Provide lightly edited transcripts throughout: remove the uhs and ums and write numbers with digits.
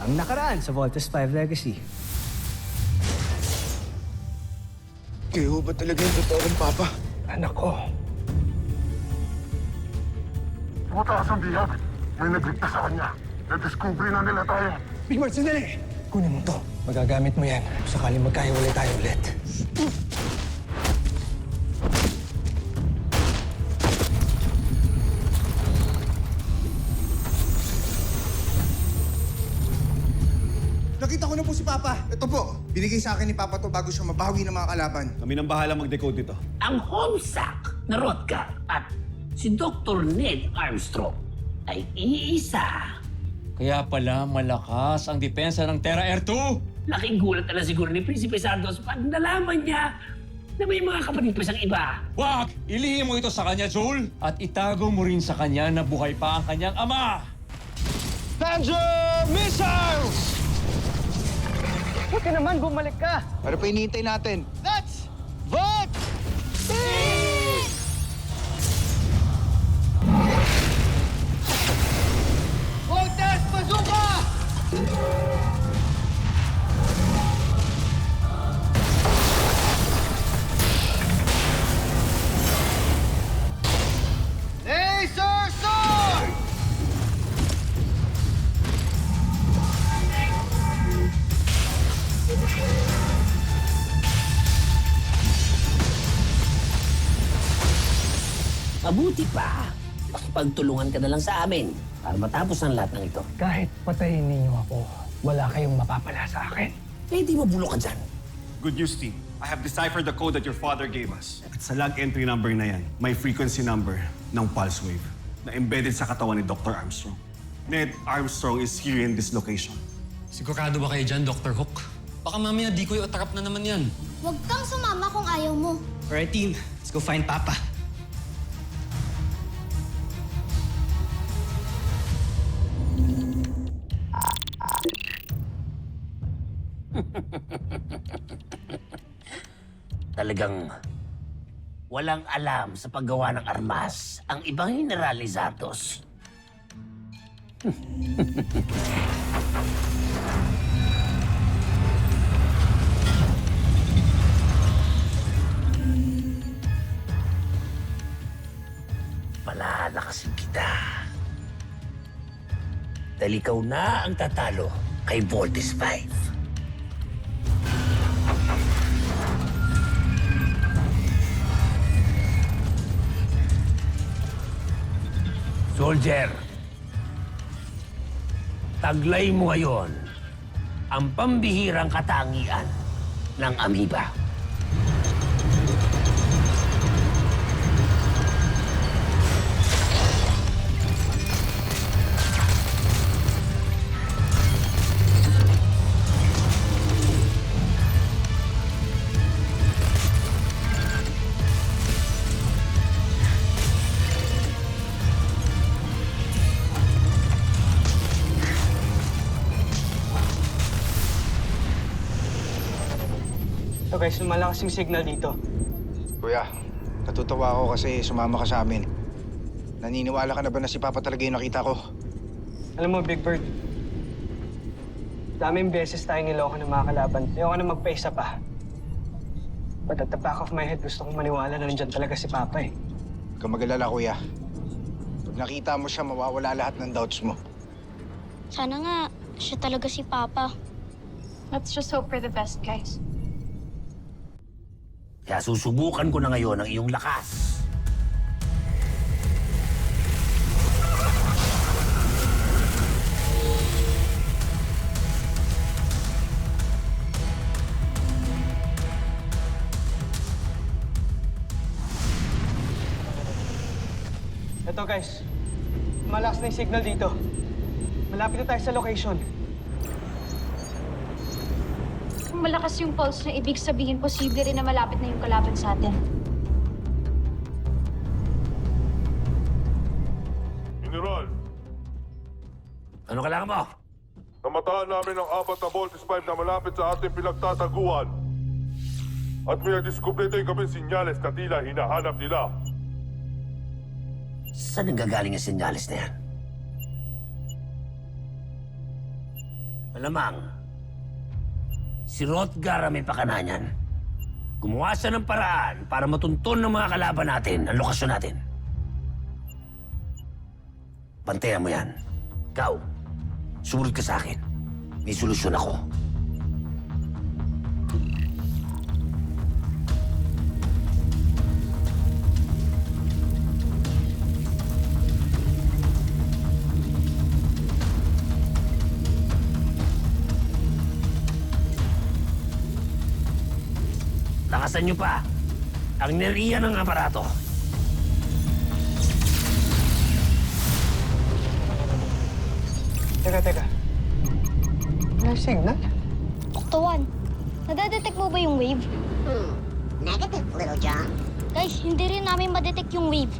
ang nakaraan sa Voltes 5 Legacy. Kayo ba talaga yung totoong papa? Anak ko. Mataas ang bihag. May nagligtas sa kanya. Na-discovery na nila tayo. Big Bird, sandali! Kunin mo to. Magagamit mo yan. Sakaling magkahiwalay tayo ulit. Nakita ko na po si Papa. Ito po, binigay sa akin ni Papa to bago siya mabawi ng mga kalaban. Kami nang bahala mag-decode dito. Ang homesack na Rodka at si Dr. Ned Armstrong ay iisa. Kaya pala malakas ang depensa ng Terra Air 2. Laking gulat na lang siguro ni Prinsipe Santos pag nalaman niya na may mga kapatid pa siyang iba. Wag! Ilihim mo ito sa kanya, Joel. At itago mo rin sa kanya na buhay pa ang kanyang ama. Thunder Missiles! Buti naman, bumalik ka! Ano pa hinihintay natin? Let's vote! Voltes Bazooka! Laser Sword! Mabuti pa, pagtulungan ka na lang sa amin para matapos ang lahat ng ito. Kahit patayin ninyo ako, wala kayong mapapala sa akin. Eh, di mabulok ka dyan. Good news, team. I have deciphered the code that your father gave us. At sa log entry number na yan, may frequency number ng pulse wave na embedded sa katawan ni Dr. Armstrong. Ned Armstrong is here in this location. Sigurado ba kayo dyan, Dr. Hook? Baka mamaya di ko atrap na naman yan. Huwag kang sumama kung ayaw mo. Alright, team. Let's go find Papa. Talagang walang alam sa paggawa ng armas ang ibang General ni Santos. Palalakasin kita. Dahil ikaw na ang tatalo kay Voltes 5. Soldier, taglay mo ngayon ang pambihirang katangian ng amoeba. So guys, lumalakas yung signal dito. Kuya, natutuwa ako kasi sumama ka sa amin. Naniniwala ka na ba na si Papa talaga yung nakita ko? Alam mo, Big Bird, daming beses tayong niloko ng mga kalaban. Ayoko na magpaisa pa. But at the back of my head, gusto kong maniwala na nandyan talaga si Papa eh. Huwag kang mag-alala, kuya. Pag nakita mo siya, mawawala lahat ng doubts mo. Sana nga, siya talaga si Papa. Let's just hope for the best, guys. Kaya susubukan ko na ngayon ang iyong lakas. Ito guys, malakas na yung signal dito. Malapit na tayo sa location. Kung malakas yung pulse na ibig sabihin, posible rin na malapit na yung kalaban sa atin. General, Ano kailangan mo? namataan namin ang 4 na Voltes 5 na malapit sa ating pinagtataguan. At may nadiskubre tayong kaming sinyales na tila hinahanap nila. Saan nanggagaling ang sinyalis na yan? Malamang, si Rotgar ang may pakana niyan. Gumawa siya ng paraan para matunton ng mga kalaban natin ang lokasyon natin. Bantayan mo yan. Ikaw, sumunod ka sa akin. May solusyon ako. Lakasan niyo pa ang enerhiya ng aparato. Teka. May signal? Dr. Juan, nadadetect mo ba yung wave? Negative, Little John. Guys, hindi rin namin madetect yung wave.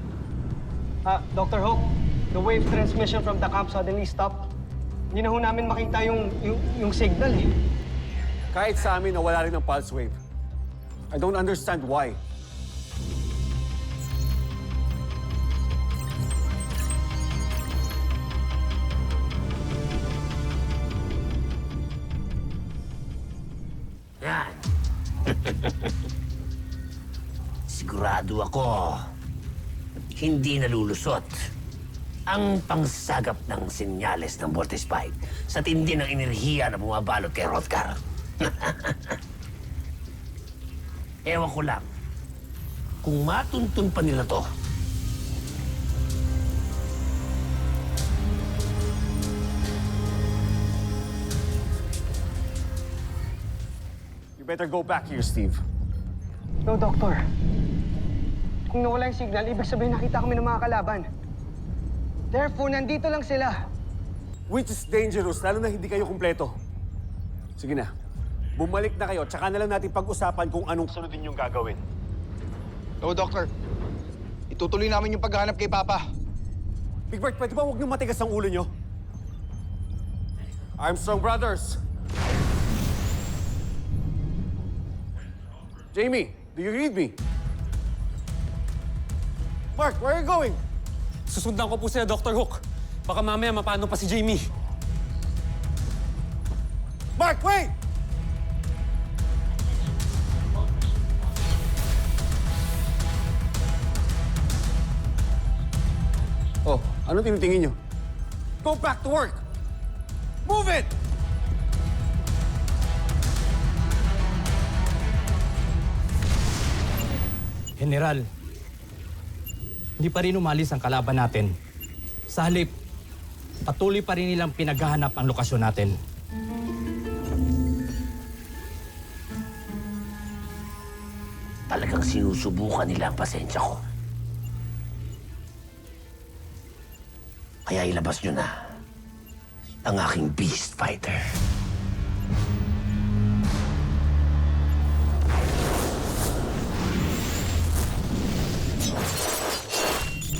Dr. Hope, the wave transmission from the camp suddenly stopped. Hindi na ho namin makita yung signal eh. Kahit sa amin, nawala rin ang pulse wave. I don't understand why. Yan. Sigurado ako, hindi nalulusot ang pangsagap ng senyales ng Vortex Spike sa tindi ng enerhiya na bumabalot kay Rotgar. Ewan ko lang, kung matuntun pa nila to, You better go back here, Steve. No, Doctor. Kung nawala yung signal, ibig sabihin nakita kami ng mga kalaban. Therefore, nandito lang sila. Which is dangerous, lalo na hindi kayo kumpleto. Sige na, bumalik na kayo, tsaka na lang natin pag-usapan kung anong sunod ninyong gagawin. No, Doctor. Itutuloy namin yung paghahanap kay Papa. Big Bert, pwede ba huwag niyong matigas ang ulo niyo? Armstrong Brothers! Jamie, do you read me? Mark, where are you going? Susundan ko po sila, Dr. Hook. Baka mamaya mapano pa si Jamie. Mark, wait! Oh, ano tinitingin niyo? Go back to work! Move it! General, hindi pa rin umalis ang kalaban natin. Sa halip, patuloy pa rin nilang pinaghahanap ang lokasyon natin. talagang sinusubukan nila ang pasensya ko. Kaya ilabas nyo na ang aking Beast Fighter.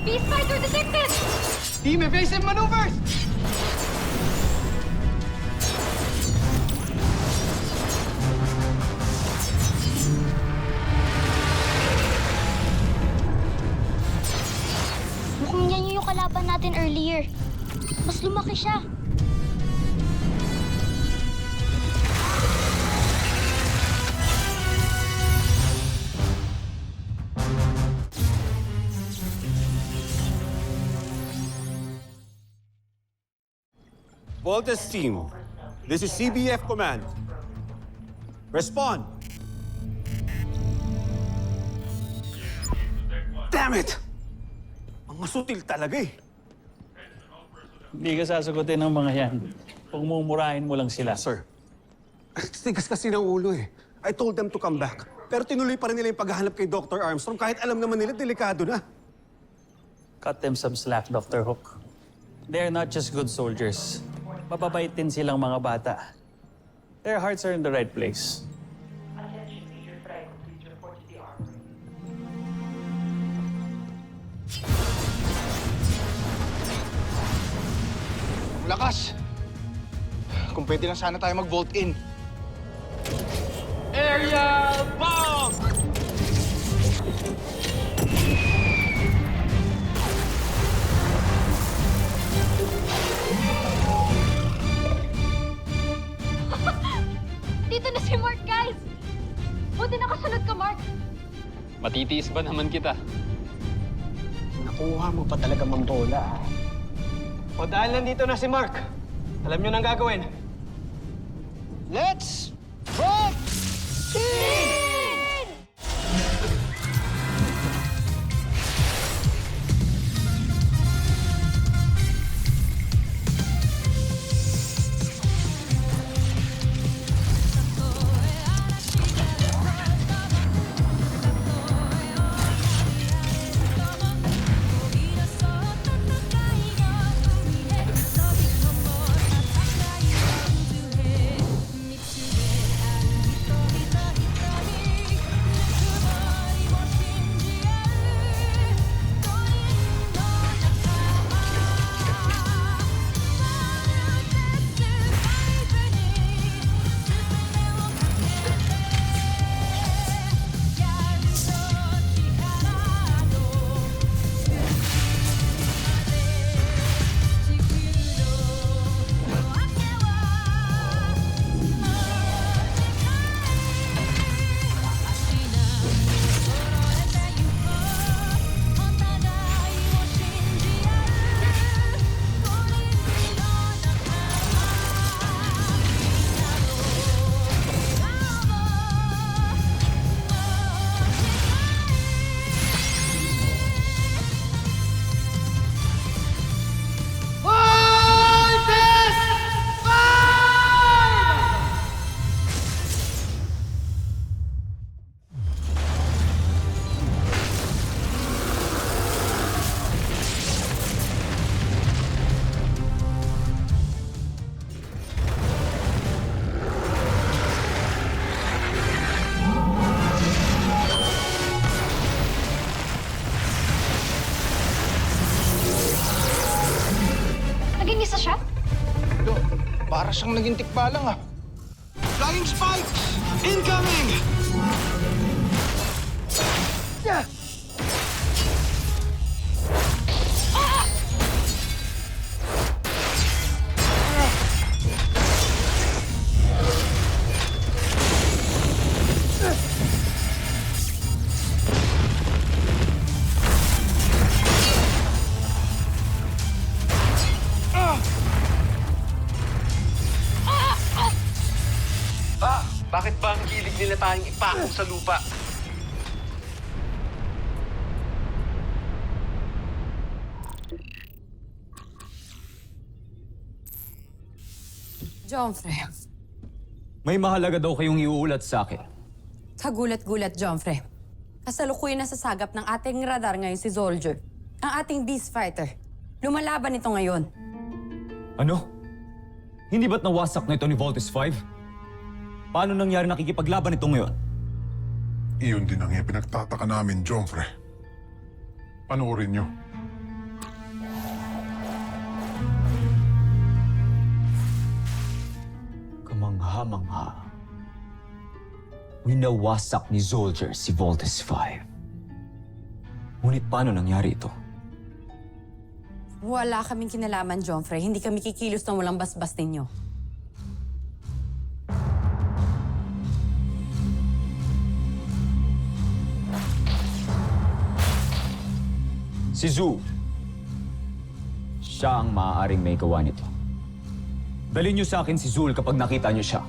Beast Fighter detected! Team evasive maneuvers! Mukhang yan yung kalaban natin earlier. Mas lumaki siya. Voltes team, this is CBF Command. Respond. Damn it! Mga sutil talaga eh. Hindi ka sasagutin ng mga yan. Pagmumurahin mo lang sila. Sir, tigas kasi ng ulo eh. I told them to come back. Pero tinuloy pa rin nila yung paghahanap kay Dr. Armstrong kahit alam naman nila delikado na. Cut them some slack, Dr. Hook. They're not just good soldiers. Mababait din silang mga bata. Their hearts are in the right place. Lakas! Kung pwede lang sana tayo mag-vault in. Area bomb! Matitiis ba naman kita? Nakuha mo pa talaga mambola, ah. O dahil nandito na si Mark, alam nyo nang gagawin. Let's rock! Naging isa siya? Lo, para siyang naging tikbalang ah. Flying spikes! Incoming! Bakit ba ang hilig nila tayong ipako sa lupa? Jomfre, May mahalaga daw kayong iuulat sa akin. kagulat-gulat, Jomfre. Kasalukuyan na sa sagap ng ating radar ngayon si Soldier, ang ating beast fighter. Lumalaban ito ngayon. Ano? Hindi ba't nawasak na ito ni Voltes 5? Paano nangyari nakikipaglaban ito ngayon? Iyon din ang pinagtataka namin, Jomfre. Panoorin niyo. Kamangha-mangha. Winawasak ni Soldier si Voltes 5. Ngunit paano nangyari ito? Wala kaming kinalaman, Jomfre. Hindi kami kikilos na walang basbas ninyo. Si Zhu. Siya ang maaaring may gawa nito. Dalhin niyo sa akin si Zul kapag nakita niyo siya.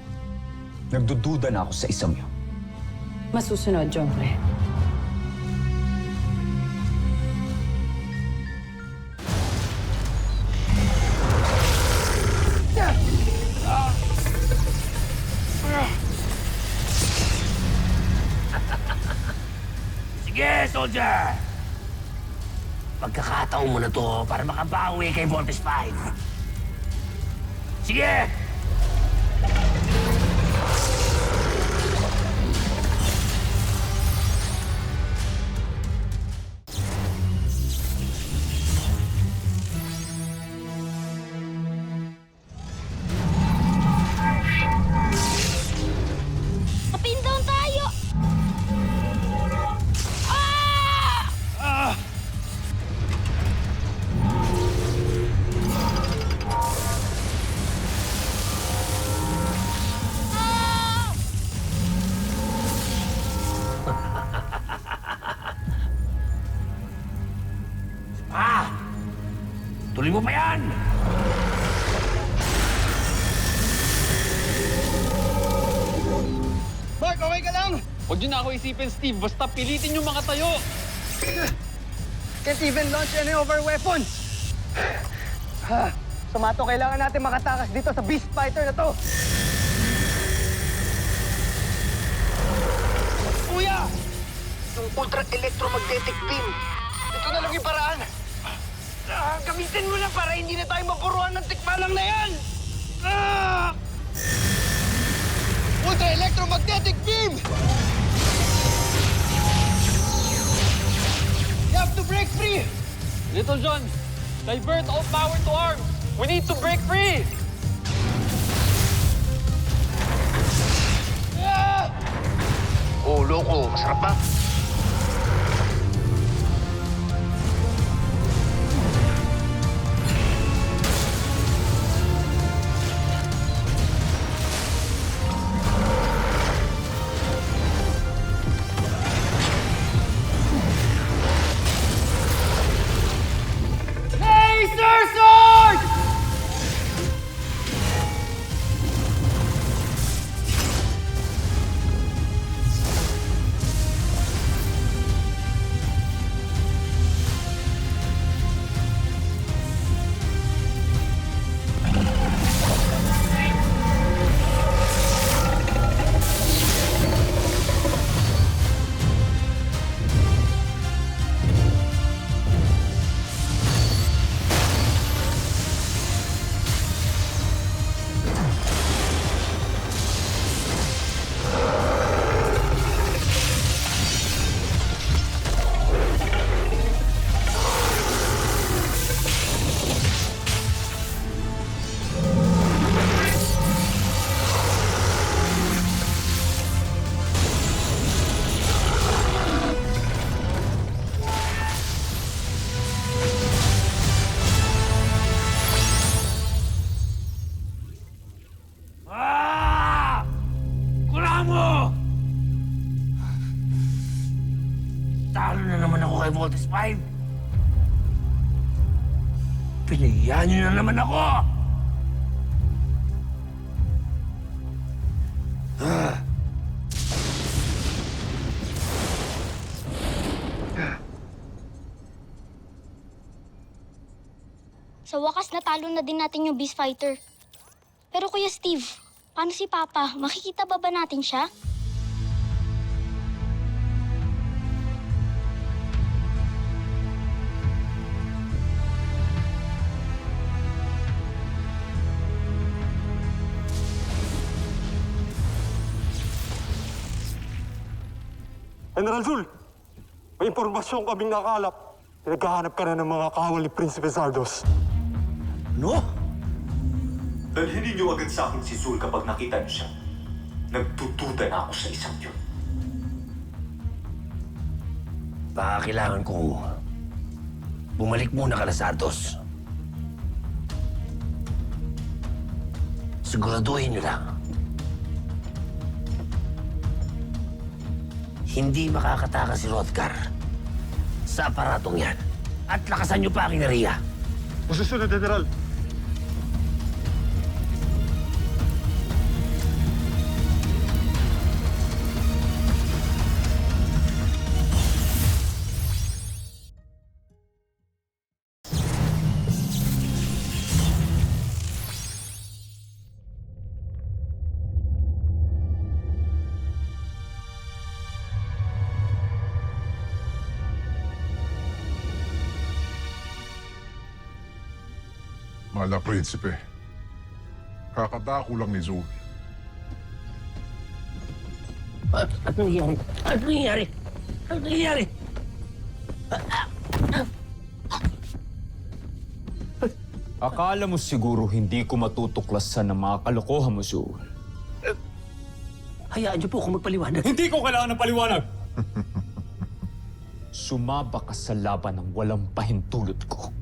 Nagdududa na ako sa isang yun. Masusunod, Jomfre. Sige, soldier! Pagkakataon mo na to para makabawi kay Voltes 5. Sige! Kapin down tayo! Tuloy mo pa yan! Mark, okay ka lang? Huwag niyo na ako isipin, Steve. Basta pilitin yung mga tayo. Can't even launch any of our weapons! Sumato, kailangan natin makatakas dito sa Beast Fighter na to! Kuya! Yung ultra-electromagnetic beam! Ito na lang yung paraan! Gamitin mo na para hindi na tayo mapuruan ng tikbalang na yan! Ultra-electromagnetic beam! You have to break free! Little John, divert all power to arms. We need to break free. Oh, loko. Masarap ba? Talo na naman ako kay Voltes 5. Pinahiyan niyo na naman ako! Sa wakas, natalo na din natin yung Beast Fighter. Pero Kuya Steve, paano si Papa? Makikita ba natin siya? General Zul, may impormasyon kaming nakalap. Naghahanap ka na ng mga kawal ni Prinsipe Zardos. No? Dalhin niyo agad sa akin si Zul kapag nakita niyo siya. Nagtutuda na ako sa isang yun. Baka kailangan kong bumalik muna ka na Santos. Siguraduhin niyo lang. Hindi makakatakas si Rodgar sa aparatong yan. At lakasan niyo pa ang inariya. Masusunod, General. Mahal na prinsipe, kakadako lang ni Zul. Ano nangyari? Ano nangyari? Ano nangyari? Akala mo siguro hindi ko matutuklasan ng mga kalokohan mo, Zul. Hayaan niyo po ako magpaliwanag. Hindi ko kailangan ng paliwanag! Sumaba ka sa laban ng walang pahintulot ko.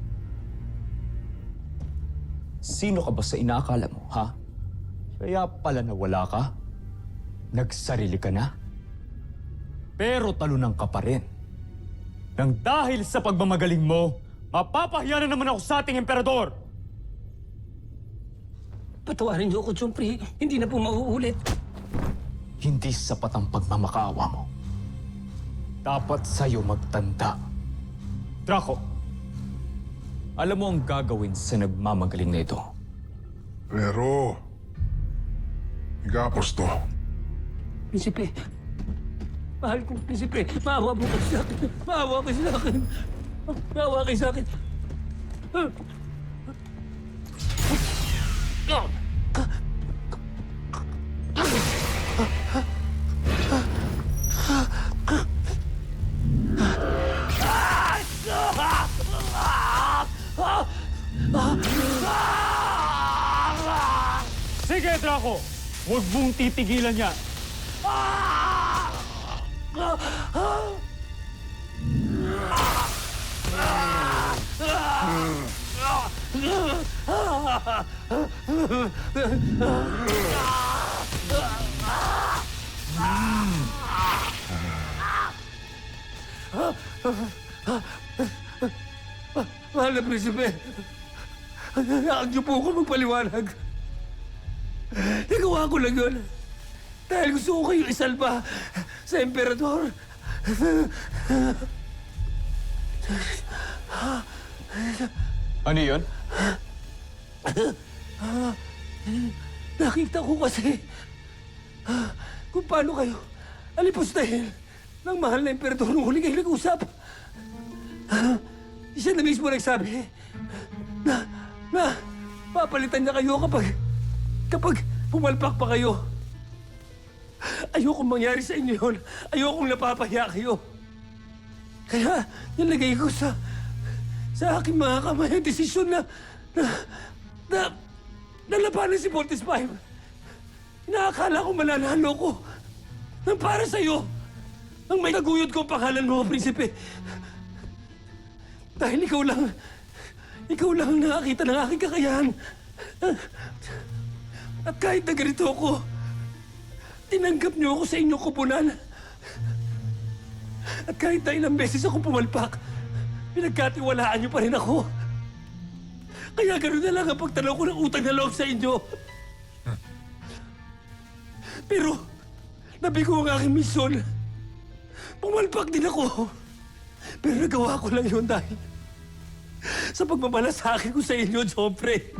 Sino ka ba sa inaakala mo, ha? Kaya pala nawala ka? Nagsarili ka na? Pero talunan ka pa rin. Nang dahil sa pagmamagaling mo, Mapapahiya na naman ako sa ating emperador! Patawarin niyo ako, Jompre. Hindi na po mauulit. Hindi sapat ang pagmamakaawa mo. Dapat sa'yo magtanda. Draco, alam mo ang gagawin sa nagmamagaling na ito. Pero, igapos to. Prinsipe. Mahal kong Prinsipe. Maawa mo kayo sa akin. Maawa kayo sa akin. Maawa kayo sa akin. Sige, Draco! Huwag mong titigilan yan! Mahal na Prinsipe. Hayaan niyo po ako magpaliwanag. Nagawa ko lang yun. Dahil gusto ko kayo isalba sa emperador. Ano yun? Nakita ko kasi kung paano kayo alipustahin ng mahal na emperador nung huli kayo nag-usap. Siya na mismo nagsabi na papalitan niya kayo kapag pumalpak pa kayo. Ayokong mangyari sa inyo yun. Ayokong napapahiya kayo. Kaya nilagay ko sa aking mga kamay ang desisyon na labanan si Voltes 5. Inaakala ko mananalo ko nang para sa'yo. Nang may taguyod kong pangalan mo, Prinsipe. Dahil ikaw lang ang nakakita ng aking kakayahan. At kahit na ganito ako, tinanggap niyo ako sa inyong kupunan. At kahit na ilang beses ako pumalpak, pinagkatiwalaan niyo pa rin ako. Kaya gano'n na lang ang pagtanaw ko ng utang na loob sa inyo. Pero, nabigo ang aking misyon. Pumalpak din ako. Pero nagawa ko lang yun dahil sa pagmamalasakit ko sa inyo, Jompre.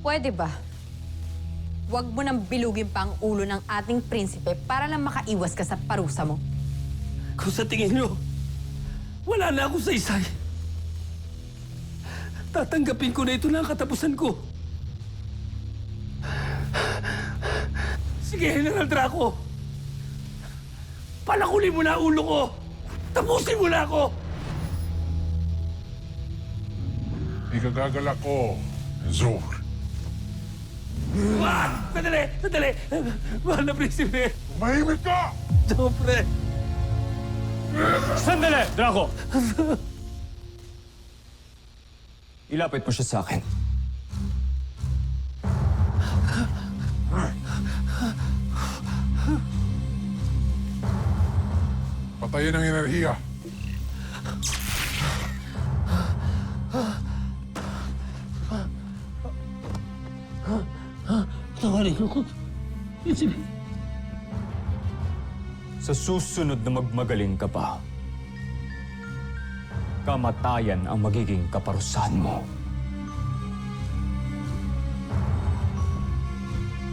Pwede ba? Huwag mo nang bilugin pa ang ulo ng ating prinsipe para lang makaiwas ka sa parusa mo. Kung sa tingin nyo, wala na ako sa isay. Tatanggapin ko na ito na ang katapusan ko. Sige, General Draco. Palakulin mo na ang ulo ko. Tapusin mo na ako. Ikagagalak ko, Zul. Wag! Sandali! Sandali! Mahal na Prinsipe! Mahimik ka! Jompre! Sandali, Draco! Ilapit mo siya sa akin. Patayin ang enerhiya. Tawarin ko. Prinsipe. Sa susunod na magmagaling ka pa, kamatayan ang magiging kaparusahan mo.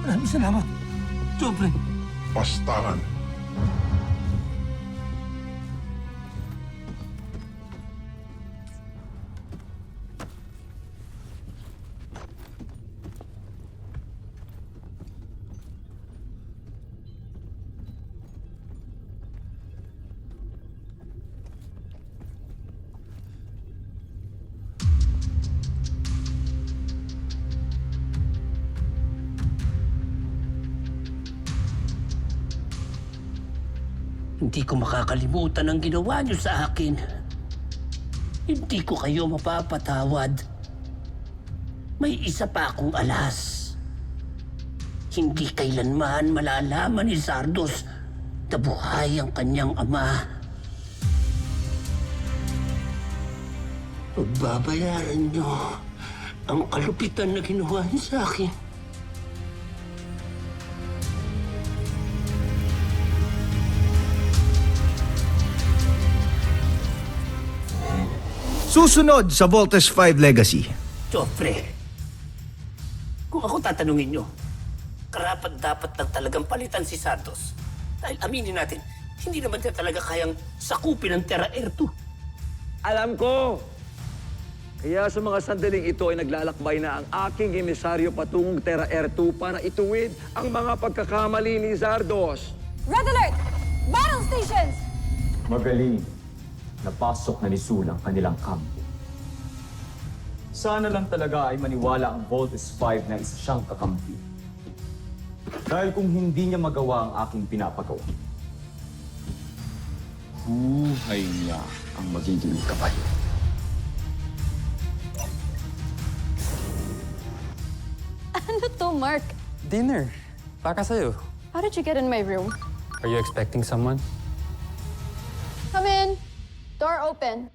Maraming salamat, Jompre. Pastangan. Hindi ko makakalimutan ang ginawa niyo sa akin. Hindi ko kayo mapapatawad. May isa pa akong alas. Hindi kailanman malalaman ni Zardos na buhay ang kanyang ama. Pagbabayaran niyo ang kalupitan na ginawa niyo sa akin. Susunod sa Voltes 5 Legacy. Joffrey, kung ako tatanungin niyo, karapat-dapat lang talagang palitan si Santos. Dahil aminin natin, hindi naman niya talaga kayang sakupin ang Terra Air 2. Alam ko! Kaya sa mga sandaling ito ay naglalakbay na ang aking emisaryo patungong Terra Air 2 para ituwid ang mga pagkakamali ni Zardos. Red alert! Battle stations! Magaling. Napasok na ni Sul ang kanilang kampo. Sana lang talaga ay maniwala ang Voltes 5 na isa siyang kakampi. Dahil kung hindi niya magawa ang aking pinapagawa, buhay niya ang magiging kapayo. Ano to, Mark? Dinner. Para sa'yo. How did you get in my room? Are you expecting someone? Come in. Door open.